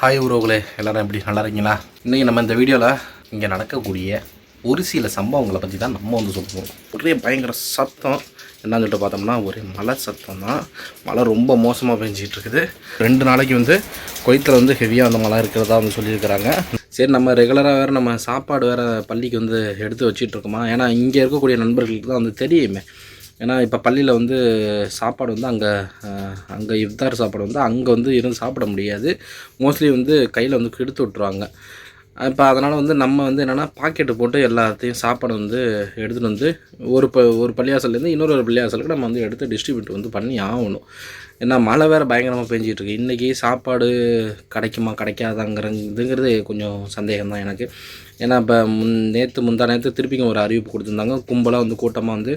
Hi உறவுகளே, எல்லோரும் எப்படி நல்லா இருக்கீங்களா? இன்றைக்கி நம்ம இந்த வீடியோவில் இங்கே நடக்கக்கூடிய ஒரு சில சம்பவங்களை பற்றி தான் நம்ம வந்து சொல்லுவோம். ஒரே பயங்கர சத்தம் என்னன்னு சொல்லிட்டு பார்த்தோம்னா ஒரே மழை சத்தம் தான். மழை ரொம்ப மோசமாக பெஞ்சிகிட்டு இருக்குது. 2 நாளைக்கு வந்து குவைத்தில் வந்து ஹெவியாக அந்த மழை இருக்கிறதா வந்து சொல்லியிருக்கிறாங்க. சரி, நம்ம ரெகுலராக வேறு நம்ம சாப்பாடு வேறு பள்ளிக்கு வந்து எடுத்து வச்சிட்ருக்கோமா, ஏன்னா இங்கே இருக்கக்கூடிய நண்பர்களுக்கு தான் வந்து தெரியுமே. ஏன்னா இப்போ பள்ளியில் வந்து சாப்பாடு வந்து அங்கே இஃப்தார் சாப்பாடு வந்து அங்கே வந்து இருந்து சாப்பிட முடியாது. மோஸ்ட்லி வந்து கையில் வந்து கெடுத்து விட்ருவாங்க. இப்போ அதனால் வந்து நம்ம வந்து என்னென்னா பாக்கெட்டு போட்டு எல்லாத்தையும் சாப்பாடு வந்து எடுத்துகிட்டு வந்து ஒரு பள்ளியாசல்லேருந்து இன்னொரு பள்ளியாசலுக்கு நம்ம வந்து எடுத்து டிஸ்ட்ரிபியூட் வந்து பண்ணி ஆகணும். ஏன்னா மழை வேறு பயங்கரமாக பெஞ்சிகிட்ருக்கு. இன்றைக்கி சாப்பாடு கிடைக்குமா கிடைக்காதாங்கிறதுங்கிறது கொஞ்சம் சந்தேகம் தான் எனக்கு. ஏன்னா இப்போ முந்தா நேற்று திருப்பிங்க ஒரு அறிவிப்பு கொடுத்துருந்தாங்க. கும்பலாக வந்து கூட்டமாக வந்து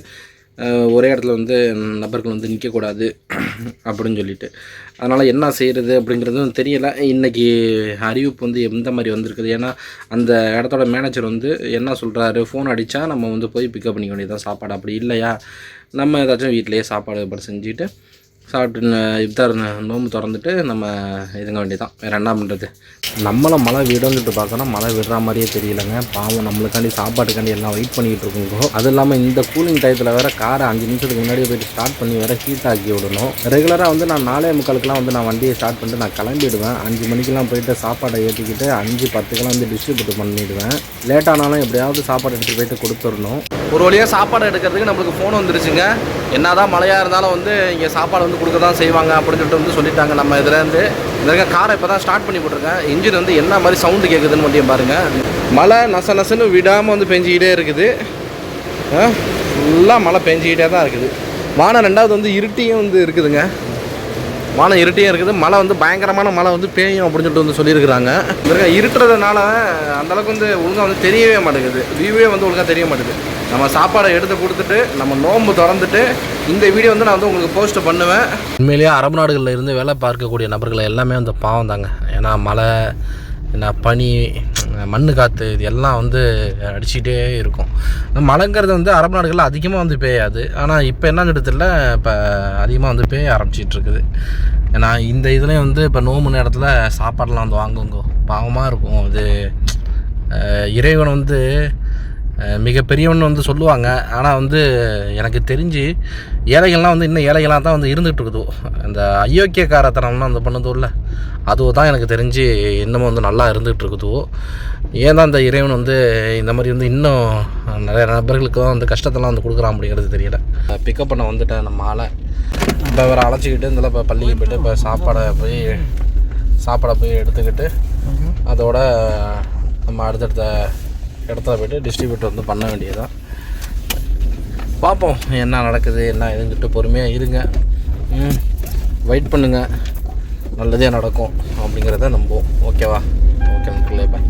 ஒரே இடத்துல வந்து நபர்கள் வந்து நிற்கக்கூடாது அப்படின்னு சொல்லிட்டு. அதனால் என்ன செய்கிறது அப்படிங்கிறதும் தெரியலை. இன்றைக்கி அறிவிப்பு வந்து எந்த மாதிரி வந்திருக்குது, ஏன்னா அந்த இடத்தோட மேனேஜர் வந்து என்ன சொல்கிறாரு, ஃபோன் அடித்தா நம்ம வந்து போய் பிக்கப் பண்ணிக்க வேண்டியதான் சாப்பாடு. அப்படி இல்லையா நம்ம ஏதாச்சும் வீட்டிலையே சாப்பாடு செஞ்சுட்டு சாப்பிட்டு இஃப்தார் நோம்பு திறந்துட்டு நம்ம இதுங்க வேண்டியதான். வேறு என்ன பண்ணுறது? நம்மளை மழை விடுன்னுட்டு பார்த்தோன்னா மழை விடுற மாதிரியே தெரியலைங்க. பாவம், நம்மளுக்காண்டி சாப்பாட்டுக்காண்டி எல்லாம் வெயிட் பண்ணிக்கிட்டு இருக்கோங்க. அது இல்லாமல் இந்த கூலிங் டயத்தில் வேறு காரை 5 நிமிஷத்துக்கு முன்னாடியே போய்ட்டு ஸ்டார்ட் பண்ணி வேறு ஹீட் ஆக்கி விடணும். ரெகுலராக வந்து நான் 4:45 வந்து நான் வண்டியை ஸ்டார்ட் பண்ணிட்டு நான் கிளம்பிடுவேன். 5 மணிக்கெலாம் போய்ட்டு சாப்பாடை ஏற்றிக்கிட்டு 5:10 வந்து டிஸ்ட்ரிபியூட் பண்ணிவிடுவேன். லேட்டானாலும் எப்படியாவது சாப்பாடு எடுத்துகிட்டு போய்ட்டு கொடுத்துடணும். ஒரு வழியாக சாப்பாடு எடுக்கிறதுக்கு நம்மளுக்கு ஃபோன் வந்துருச்சுங்க. என்ன தான் மழையாக இருந்தாலும் வந்து இங்கே சாப்பாடு வந்து கொடுக்க தான் செய்வாங்க அப்படின்னு சொல்லிட்டு வந்து சொல்லிட்டாங்க. நம்ம இதுலேருந்து இந்த காரை இப்போ தான் ஸ்டார்ட் பண்ணி போட்டிருக்கேன். இன்ஜின் வந்து என்ன மாதிரி சவுண்டு கேட்குதுன்னு மட்டும் பாருங்கள். மழை நசன்னு விடாமல் வந்து பெஞ்சிக்கிட்டே இருக்குது. ஃபுல்லாக மழை பெஞ்சிக்கிட்டே தான் இருக்குது. வானம் 2வது வந்து இருட்டியும் வந்து இருக்குதுங்க. வானம் இருட்டியும் இருக்குது. மழை வந்து பயங்கரமான மழை வந்து பேயும் அப்படின்னு சொல்லிட்டு வந்து சொல்லியிருக்கிறாங்க. இருட்டுறதுனால அந்தளவுக்கு வந்து ஒழுங்காக வந்து தெரியவே மாட்டேங்குது. வியூவே வந்து ஒழுங்காக தெரிய மாட்டேங்குது. நம்ம சாப்பாடை எடுத்து கொடுத்துட்டு நம்ம நோம்பு திறந்துட்டு இந்த வீடியோ வந்து நான் வந்து உங்களுக்கு போஸ்ட் பண்ணுவேன். உண்மையிலேயே அரபு நாடுகளில் இருந்து வேலை பார்க்கக்கூடிய நபர்களை எல்லாமே வந்து பாவம் தாங்க. ஏன்னா மழை, என்ன பனி, மண் காற்று இது எல்லாம் வந்து அடிச்சுக்கிட்டே இருக்கும். மழைங்கிறது வந்து அரபு நாடுகளில் அதிகமாக வந்து பெய்யாது. ஆனால் இப்போ என்னன்னு தெரியல, இப்போ அதிகமாக வந்து பெய்ய ஆரம்பிச்சிட்ருக்குது. ஏன்னா இந்த இதுலேயும் வந்து இப்போ நோம்பு நேரத்தில் சாப்பாடெலாம் வந்து வாங்குங்க, பாவமாக இருக்கும். இது இறைவன் வந்து மிகப்பெரியவன் வந்து சொல்லுவாங்க. ஆனால் வந்து எனக்கு தெரிஞ்சு ஏழைகள்லாம் வந்து இன்னும் ஏழைகளாக தான் வந்து இருந்துகிட்டு இருக்குது. அந்த அயோக்கியக்காரத்தனம்லாம் வந்து பண்ணதோ இல்லை, அதுவோ தான் எனக்கு தெரிஞ்சு இன்னமும் வந்து நல்லா இருந்துகிட்டு இருக்குதுவோ. ஏன் தான் அந்த இறைவன் வந்து இந்த மாதிரி வந்து இன்னும் நிறைய நபர்களுக்கு தான் வந்து கஷ்டத்தெல்லாம் வந்து கொடுக்குறான் அப்படிங்கிறது தெரியல. பிக்கப் பண்ண வந்துட்டேன் நம்ம ஆளை. இப்போ அவரை அழைச்சிக்கிட்டு இந்த இப்போ பள்ளிக்கு போய்ட்டு இப்போ சாப்பாடை போய் எடுத்துக்கிட்டு அதோட நம்ம அடுத்தடுத்த இடத்துல போய்ட்டு டிஸ்ட்ரிபியூட் வந்து பண்ண வேண்டியதான். பார்ப்போம் என்ன நடக்குது என்ன இதுங்கிட்டு. பொறுமையாக இருங்க, வெயிட் பண்ணுங்கள், நல்லதே நடக்கும் அப்படிங்கிறத நம்புவோம். ஓகேவா? ஓகே நண்பர்களே, பாய்.